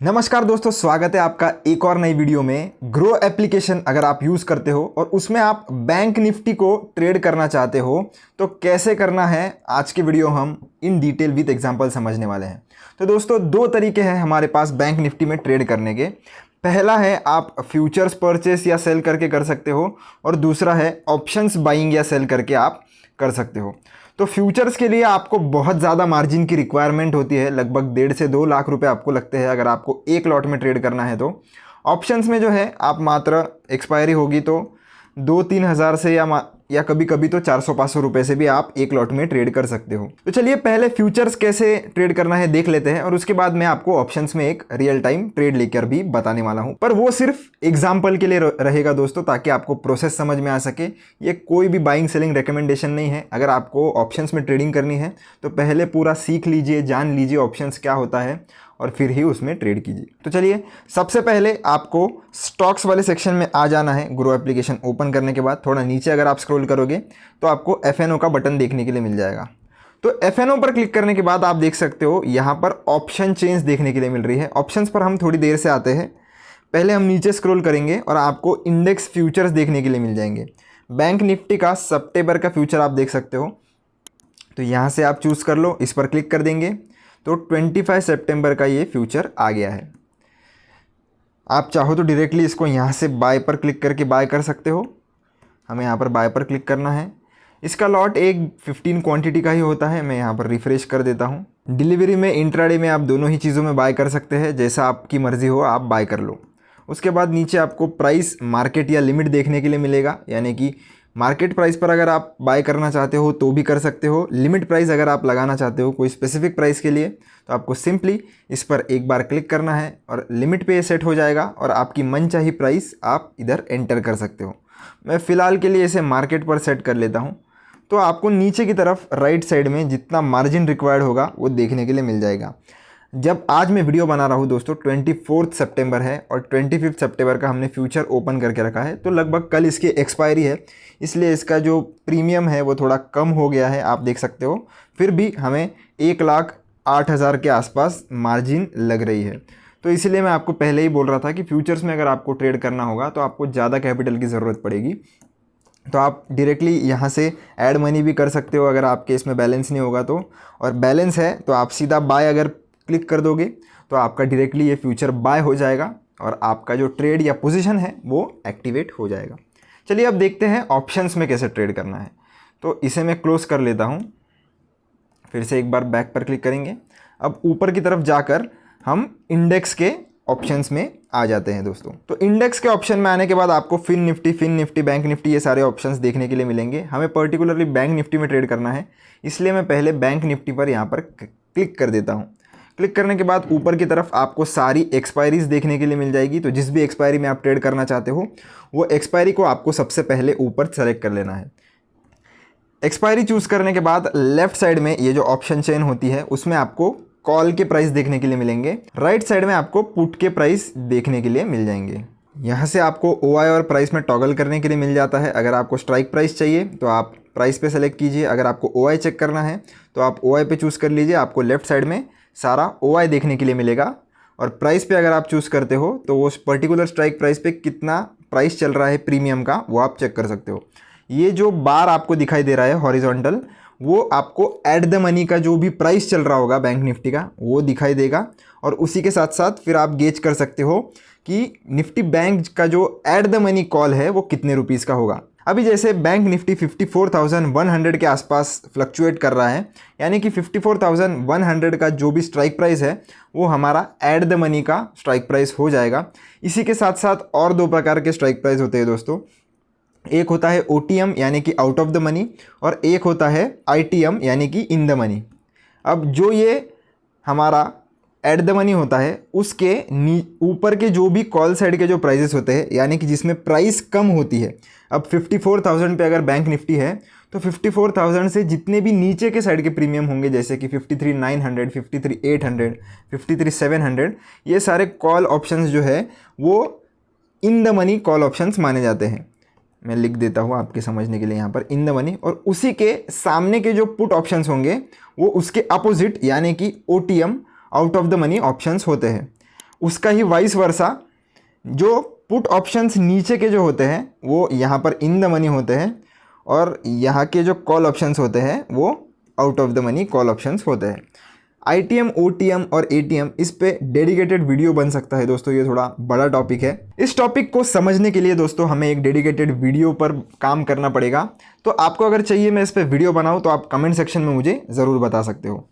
नमस्कार दोस्तों, स्वागत है आपका एक और नई वीडियो में। ग्रो एप्लीकेशन अगर आप यूज़ करते हो और उसमें आप बैंक निफ्टी को ट्रेड करना चाहते हो तो कैसे करना है, आज की वीडियो हम इन डिटेल विद एग्जांपल समझने वाले हैं। तो दोस्तों, दो तरीके हैं हमारे पास बैंक निफ्टी में ट्रेड करने के। पहला है आप फ्यूचर्स परचेस या सेल करके कर सकते हो और दूसरा है ऑप्शंस बाइंग या सेल करके आप कर सकते हो। तो फ्यूचर्स के लिए आपको बहुत ज़्यादा मार्जिन की रिक्वायरमेंट होती है, लगभग 1.5 से 2 लाख रुपए आपको लगते हैं अगर आपको एक लॉट में ट्रेड करना है। तो ऑप्शंस में जो है आप मात्र एक्सपायरी होगी तो 2-3 हज़ार से या कभी कभी तो 400-500 रुपये से भी आप एक लॉट में ट्रेड कर सकते हो। तो चलिए पहले फ्यूचर्स कैसे ट्रेड करना है देख लेते हैं और उसके बाद मैं आपको ऑप्शंस में एक रियल टाइम ट्रेड लेकर भी बताने वाला हूं। पर वो सिर्फ एग्जांपल के लिए रहेगा दोस्तों, ताकि आपको प्रोसेस समझ में आ सके। ये कोई भी बाइंग सेलिंग रिकमेंडेशन नहीं है। अगर आपको ऑप्शंस में ट्रेडिंग करनी है तो पहले पूरा सीख लीजिए, जान लीजिए ऑप्शंस क्या होता है और फिर ही उसमें ट्रेड कीजिए। तो चलिए सबसे पहले आपको स्टॉक्स वाले सेक्शन में आ जाना है। ग्रो एप्लीकेशन ओपन करने के बाद थोड़ा नीचे अगर आप स्क्रॉल करोगे तो आपको FNO का बटन देखने के लिए मिल जाएगा। तो FNO पर क्लिक करने के बाद आप देख सकते हो यहाँ पर ऑप्शन चेंज देखने के लिए मिल रही है। ऑप्शंस पर हम थोड़ी देर से आते हैं। पहले हम नीचे स्क्रॉल करेंगे और आपको इंडेक्स फ्यूचर्स देखने के लिए मिल जाएंगे। बैंक निफ्टी का सितंबर का फ्यूचर आप देख सकते हो, तो यहाँ से आप चूज़ कर लो। इस पर क्लिक कर देंगे तो 25 सितंबर का ये फ्यूचर आ गया है। आप चाहो तो डायरेक्टली इसको यहाँ से बाय पर क्लिक करके बाय कर सकते हो। हमें यहाँ पर बाय पर क्लिक करना है। इसका लॉट एक 15 क्वांटिटी का ही होता है। मैं यहाँ पर रिफ्रेश कर देता हूँ। डिलीवरी में, इंट्राडे में आप दोनों ही चीज़ों में बाय कर सकते हैं, जैसा आपकी मर्ज़ी हो आप बाय कर लो। उसके बाद नीचे आपको प्राइस, मार्केट या लिमिट देखने के लिए मिलेगा, यानी कि मार्केट प्राइस पर अगर आप बाय करना चाहते हो तो भी कर सकते हो। लिमिट प्राइस अगर आप लगाना चाहते हो कोई स्पेसिफिक प्राइस के लिए तो आपको सिंपली इस पर एक बार क्लिक करना है और लिमिट पे सेट हो जाएगा और आपकी मनचाही प्राइस आप इधर एंटर कर सकते हो। मैं फ़िलहाल के लिए इसे मार्केट पर सेट कर लेता हूँ। तो आपको नीचे की तरफ राइट साइड में जितना मार्जिन रिक्वायर्ड होगा वो देखने के लिए मिल जाएगा। जब आज मैं वीडियो बना रहा हूँ दोस्तों 24 सितंबर है और 25 सितंबर का हमने फ्यूचर ओपन करके रखा है, तो लगभग कल इसकी एक्सपायरी है, इसलिए इसका जो प्रीमियम है वो थोड़ा कम हो गया है, आप देख सकते हो। फिर भी हमें 1,08,000 के आसपास मार्जिन लग रही है। तो इसलिए मैं आपको पहले ही बोल रहा था कि फ्यूचर्स में अगर आपको ट्रेड करना होगा तो आपको ज़्यादा कैपिटल की ज़रूरत पड़ेगी। तो आप डायरेक्टली यहाँ से ऐड मनी भी कर सकते हो अगर आपके इसमें बैलेंस नहीं होगा तो, और बैलेंस है तो आप सीधा बाय अगर क्लिक कर दोगे तो आपका डायरेक्टली ये फ्यूचर बाय हो जाएगा और आपका जो ट्रेड या पोजीशन है वो एक्टिवेट हो जाएगा। चलिए अब देखते हैं ऑप्शंस में कैसे ट्रेड करना है। तो इसे मैं क्लोज कर लेता हूँ। फिर से एक बार बैक पर क्लिक करेंगे। अब ऊपर की तरफ जाकर हम इंडेक्स के ऑप्शंस में आ जाते हैं दोस्तों। तो इंडेक्स के ऑप्शन में आने के बाद आपको फिन निफ्टी, बैंक निफ्टी ये सारे ऑप्शंस देखने के लिए मिलेंगे। हमें पर्टिकुलरली बैंक निफ्टी में ट्रेड करना है, इसलिए मैं पहले बैंक निफ्टी पर यहाँ पर क्लिक कर देता हूँ। क्लिक करने के बाद ऊपर की तरफ आपको सारी एक्सपायरीज देखने के लिए मिल जाएगी। तो जिस भी एक्सपायरी में आप ट्रेड करना चाहते हो वो एक्सपायरी को आपको सबसे पहले ऊपर सेलेक्ट कर लेना है। एक्सपायरी चूज़ करने के बाद लेफ्ट साइड में ये जो ऑप्शन चेन होती है उसमें आपको कॉल के प्राइस देखने के लिए मिलेंगे। राइट साइड में आपको पुट के प्राइस देखने के लिए मिल जाएंगे। यहाँ से आपको OI और प्राइस में टॉगल करने के लिए मिल जाता है। अगर आपको स्ट्राइक प्राइस चाहिए तो आप प्राइस पे सेलेक्ट कीजिए। अगर आपको OI चेक करना है तो आप OI पे चूज़ कर लीजिए। आपको लेफ्ट साइड में सारा OI देखने के लिए मिलेगा। और प्राइस पे अगर आप चूज़ करते हो तो वो पर्टिकुलर स्ट्राइक प्राइस पे कितना प्राइस चल रहा है प्रीमियम का वो आप चेक कर सकते हो। ये जो बार आपको दिखाई दे रहा है हॉरिजॉन्टल, वो आपको एट द मनी का जो भी प्राइस चल रहा होगा बैंक निफ्टी का वो दिखाई देगा। और उसी के साथ साथ फिर आप गेज कर सकते हो कि निफ्टी बैंक का जो एट द मनी कॉल है वो कितने रुपीज़ का होगा। अभी जैसे बैंक निफ्टी 54,100 के आसपास फ्लक्चुएट कर रहा है, यानी कि 54,100 का जो भी स्ट्राइक प्राइस है वो हमारा एट द मनी का स्ट्राइक प्राइस हो जाएगा। इसी के साथ साथ और दो प्रकार के स्ट्राइक प्राइस होते हैं दोस्तों। एक होता है OTM यानी कि आउट ऑफ द मनी, और एक होता है ITM यानी कि इन द मनी। अब जो ये हमारा एट द मनी होता है उसके ऊपर के जो भी कॉल साइड के जो प्राइजेस होते हैं, यानी कि जिसमें प्राइस कम होती है। अब 54,000 पे अगर बैंक निफ्टी है तो 54,000 से जितने भी नीचे के साइड के प्रीमियम होंगे, जैसे कि 53,900, 53,800, 53,700, ये सारे कॉल ऑप्शंस जो है वो in the money call options माने जाते हैं। मैं लिख देता हूँ आपके समझने के लिए यहाँ पर इन द मनी। और उसी के सामने के जो पुट ऑप्शंस होंगे वो उसके अपोजिट यानी कि OTM out of the money options होते हैं। उसका ही वाइस वर्सा जो पुट ऑप्शंस नीचे के जो होते हैं वो यहाँ पर इन द मनी होते हैं, और यहाँ के जो कॉल ऑप्शंस होते हैं वो out of the money call options होते हैं। ITM, OTM और ATM, इस पे डेडिकेटेड वीडियो बन सकता है दोस्तों, ये थोड़ा बड़ा टॉपिक है। इस टॉपिक को समझने के लिए दोस्तों हमें एक डेडिकेटेड वीडियो पर काम करना पड़ेगा। तो आपको अगर चाहिए मैं इस पे वीडियो बनाऊं तो आप कमेंट सेक्शन में मुझे ज़रूर बता सकते हो।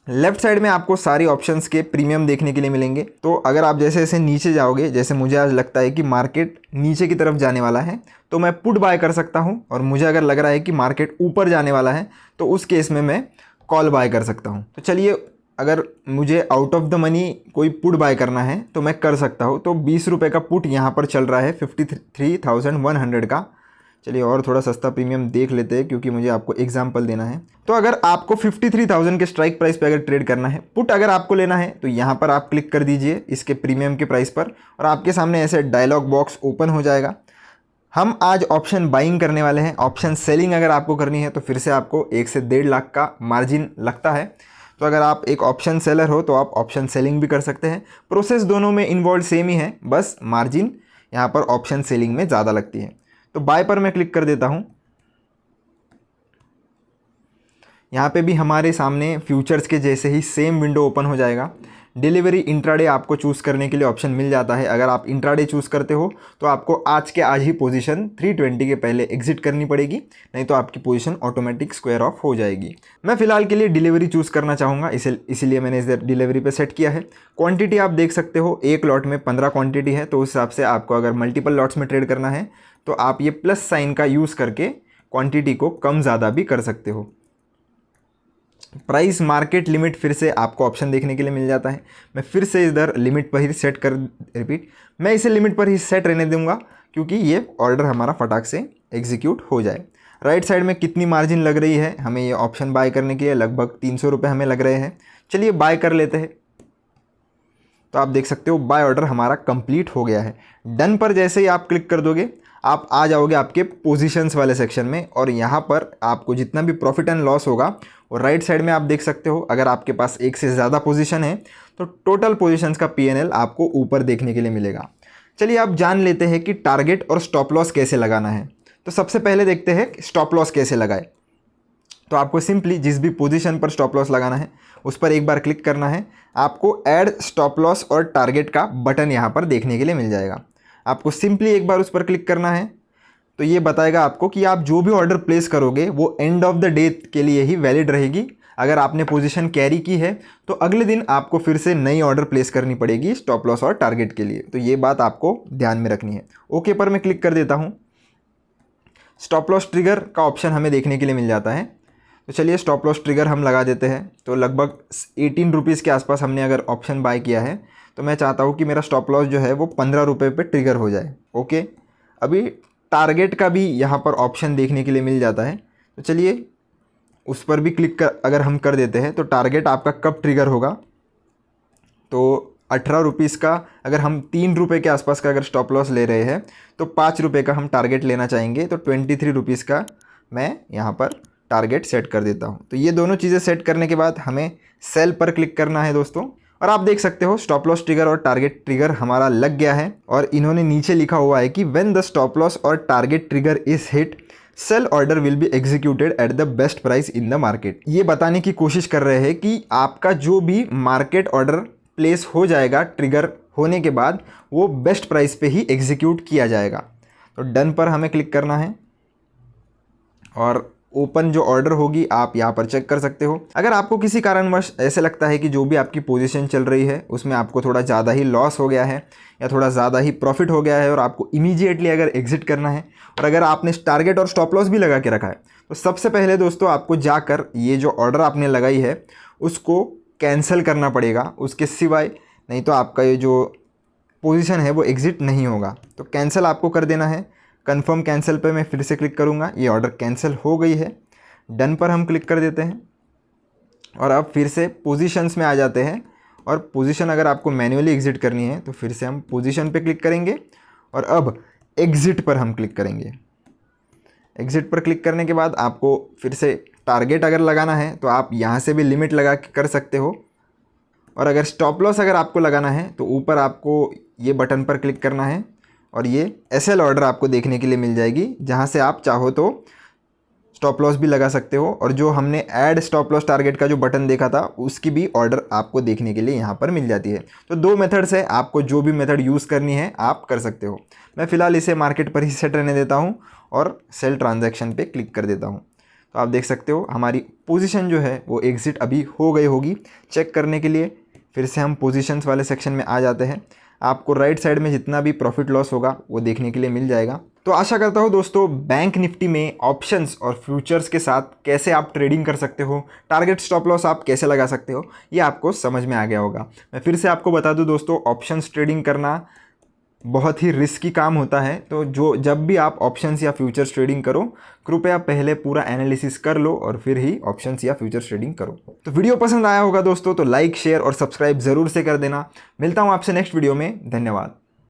लेफ्ट साइड में आपको सारी ऑप्शंस के प्रीमियम देखने के लिए मिलेंगे। तो अगर आप जैसे जैसे नीचे जाओगे, जैसे मुझे आज लगता है कि मार्केट नीचे की तरफ जाने वाला है तो मैं पुट बाय कर सकता हूं, और मुझे अगर लग रहा है कि मार्केट ऊपर जाने वाला है तो उस केस में मैं कॉल बाय कर सकता हूं। तो चलिए, अगर मुझे आउट ऑफ द मनी कोई पुट बाय करना है तो मैं कर सकता हूं। तो 20 रुपये का पुट यहाँ पर चल रहा है 53,100 का। चलिए और थोड़ा सस्ता प्रीमियम देख लेते हैं, क्योंकि मुझे आपको एग्जांपल देना है। तो अगर आपको 53,000 के स्ट्राइक प्राइस पे अगर ट्रेड करना है, पुट अगर आपको लेना है, तो यहाँ पर आप क्लिक कर दीजिए इसके प्रीमियम के प्राइस पर, और आपके सामने ऐसे डायलॉग बॉक्स ओपन हो जाएगा। हम आज ऑप्शन बाइंग करने वाले हैं। ऑप्शन सेलिंग अगर आपको करनी है तो फिर से आपको 1 से 1.5 लाख का मार्जिन लगता है। तो अगर आप एक ऑप्शन सेलर हो तो आप ऑप्शन सेलिंग भी कर सकते हैं। प्रोसेस दोनों में इन्वॉल्व सेम ही है, बस मार्जिन यहाँ पर ऑप्शन सेलिंग में ज़्यादा लगती है। तो बाय पर मैं क्लिक कर देता हूँ। यहाँ पे भी हमारे सामने फ्यूचर्स के जैसे ही सेम विंडो ओपन हो जाएगा। डिलीवरी इंट्राडे आपको चूज़ करने के लिए ऑप्शन मिल जाता है। अगर आप इंट्राडे चूज़ करते हो तो आपको आज के आज ही पोजीशन 320 के पहले एग्जिट करनी पड़ेगी, नहीं तो आपकी पोजीशन ऑटोमेटिक स्क्वायर ऑफ हो जाएगी। मैं फिलहाल के लिए डिलीवरी चूज़ करना चाहूँगा, इसीलिए मैंने इसे डिलीवरी पे सेट किया है। क्वांटिटी आप देख सकते हो, एक लॉट में 15 क्वांटिटी है, तो उस हिसाब से आपको अगर मल्टीपल लॉट्स में ट्रेड करना है तो आप ये प्लस साइन का यूज़ करके क्वांटिटी को कम ज़्यादा भी कर सकते हो। प्राइस मार्केट लिमिट फिर से आपको ऑप्शन देखने के लिए मिल जाता है। मैं फिर से इधर लिमिट पर ही सेट कर मैं इसे लिमिट पर ही सेट रहने दूंगा, क्योंकि ये ऑर्डर हमारा फटाक से एग्जीक्यूट हो जाए। राइट साइड में कितनी मार्जिन लग रही है हमें ये ऑप्शन बाय करने के लिए, लगभग 300 रुपये हमें लग रहे हैं। चलिए बाय कर लेते हैं। तो आप देख सकते हो बाय ऑर्डर हमारा कंप्लीट हो गया है। डन पर जैसे ही आप क्लिक कर दोगे आप आ जाओगे आपके पोजीशंस वाले सेक्शन में, और यहाँ पर आपको जितना भी प्रॉफिट एंड लॉस होगा और राइट साइड में आप देख सकते हो। अगर आपके पास एक से ज़्यादा पोजीशन है तो टोटल पोजीशंस का P&L आपको ऊपर देखने के लिए मिलेगा। चलिए आप जान लेते हैं कि टारगेट और स्टॉप लॉस कैसे लगाना है। तो सबसे पहले देखते हैं स्टॉप लॉस कैसे लगाए। तो आपको सिंपली जिस भी पोजीशन पर स्टॉप लॉस लगाना है उस पर एक बार क्लिक करना है। आपको ऐड स्टॉप लॉस और टारगेट का बटन यहाँ पर देखने के लिए मिल जाएगा। आपको सिंपली एक बार उस पर क्लिक करना है, तो ये बताएगा आपको कि आप जो भी ऑर्डर प्लेस करोगे वो एंड ऑफ द डे के लिए ही वैलिड रहेगी। अगर आपने पोजीशन कैरी की है तो अगले दिन आपको फिर से नई ऑर्डर प्लेस करनी पड़ेगी स्टॉप लॉस और टारगेट के लिए। तो ये बात आपको ध्यान में रखनी है। ओके पर मैं क्लिक कर देता हूँ। स्टॉप लॉस ट्रिगर का ऑप्शन हमें देखने के लिए मिल जाता है। तो चलिए स्टॉप लॉस ट्रिगर हम लगा देते हैं। तो लगभग 18 रुपीज़ के आसपास हमने अगर ऑप्शन बाय किया है, तो मैं चाहता हूँ कि मेरा स्टॉप लॉस जो है वो 15 रुपये पे ट्रिगर हो जाए। ओके, अभी टारगेट का भी यहाँ पर ऑप्शन देखने के लिए मिल जाता है। तो चलिए उस पर भी क्लिक कर अगर हम कर देते हैं तो टारगेट आपका कब ट्रिगर होगा। तो 18 रुपीज़ का अगर हम 3 रुपये के आसपास का अगर स्टॉप लॉस ले रहे हैं तो 5 रुपये का हम टारगेट लेना चाहेंगे। तो 23 रुपीज़ का मैं यहाँ पर टारगेट सेट कर देता हूँ। तो ये दोनों चीज़ें सेट करने के बाद हमें सेल पर क्लिक करना है दोस्तों। और आप देख सकते हो स्टॉप लॉस ट्रिगर और टारगेट ट्रिगर हमारा लग गया है, और इन्होंने नीचे लिखा हुआ है कि व्हेन द स्टॉप लॉस और target trigger is hit sell order will be executed at the best price in the market. ये बताने की कोशिश कर रहे हैं कि आपका जो भी मार्केट ऑर्डर प्लेस हो जाएगा ट्रिगर होने के बाद वो बेस्ट प्राइस पे ही एग्जीक्यूट किया जाएगा। तो डन पर हमें क्लिक करना है, और ओपन जो ऑर्डर होगी आप यहाँ पर चेक कर सकते हो। अगर आपको किसी कारणवश ऐसे लगता है कि जो भी आपकी पोजीशन चल रही है उसमें आपको थोड़ा ज़्यादा ही लॉस हो गया है या थोड़ा ज़्यादा ही प्रॉफिट हो गया है और आपको इमीडिएटली अगर एग्जिट करना है, और अगर आपने टारगेट और स्टॉप लॉस भी लगा के रखा है, तो सबसे पहले दोस्तों आपको जाकर ये जो ऑर्डर आपने लगाई है उसको कैंसिल करना पड़ेगा। उसके सिवाय नहीं तो आपका ये जो पोजीशन है वो एग्जिट नहीं होगा। तो कैंसिल आपको कर देना है। कंफर्म कैंसिल पे मैं फिर से क्लिक करूँगा। ये ऑर्डर कैंसिल हो गई है। डन पर हम क्लिक कर देते हैं, और अब फिर से पोजीशंस में आ जाते हैं। और पोजीशन अगर आपको मैन्युअली एग्जिट करनी है तो फिर से हम पोजीशन पे क्लिक करेंगे, और अब एग्जिट पर हम क्लिक करेंगे। एग्जिट पर क्लिक करने के बाद आपको फिर से टारगेट अगर लगाना है तो आप यहाँ से भी लिमिट लगा के कर सकते हो, और अगर स्टॉप लॉस अगर आपको लगाना है तो ऊपर आपको ये बटन पर क्लिक करना है और ये एसएल ऑर्डर आपको देखने के लिए मिल जाएगी, जहाँ से आप चाहो तो स्टॉप लॉस भी लगा सकते हो। और जो हमने ऐड स्टॉप लॉस टारगेट का जो बटन देखा था उसकी भी ऑर्डर आपको देखने के लिए यहाँ पर मिल जाती है। तो 2 मेथड्स है, आपको जो भी मेथड यूज़ करनी है आप कर सकते हो। मैं फ़िलहाल इसे मार्केट पर ही सेट रहने देता हूँ और सेल ट्रांजैक्शन पे क्लिक कर देता हूँ। तो आप देख सकते हो हमारी पोजीशन जो है वो एग्ज़िट अभी हो गई होगी। चेक करने के लिए फिर से हम पोजीशंस वाले सेक्शन में आ जाते हैं। आपको राइट साइड में जितना भी प्रॉफिट लॉस होगा वो देखने के लिए मिल जाएगा। तो आशा करता हूँ दोस्तों बैंक निफ्टी में ऑप्शंस और फ्यूचर्स के साथ कैसे आप ट्रेडिंग कर सकते हो, टारगेट स्टॉप लॉस आप कैसे लगा सकते हो, ये आपको समझ में आ गया होगा। मैं फिर से आपको बता दूँ दोस्तों, ऑप्शंस ट्रेडिंग करना बहुत ही रिस्की काम होता है। तो जब भी आप ऑप्शंस या फ्यूचर्स ट्रेडिंग करो, कृपया पहले पूरा एनालिसिस कर लो और फिर ही ऑप्शंस या फ्यूचर्स ट्रेडिंग करो। तो वीडियो पसंद आया होगा दोस्तों तो लाइक, शेयर और सब्सक्राइब ज़रूर से कर देना। मिलता हूँ आपसे नेक्स्ट वीडियो में। धन्यवाद।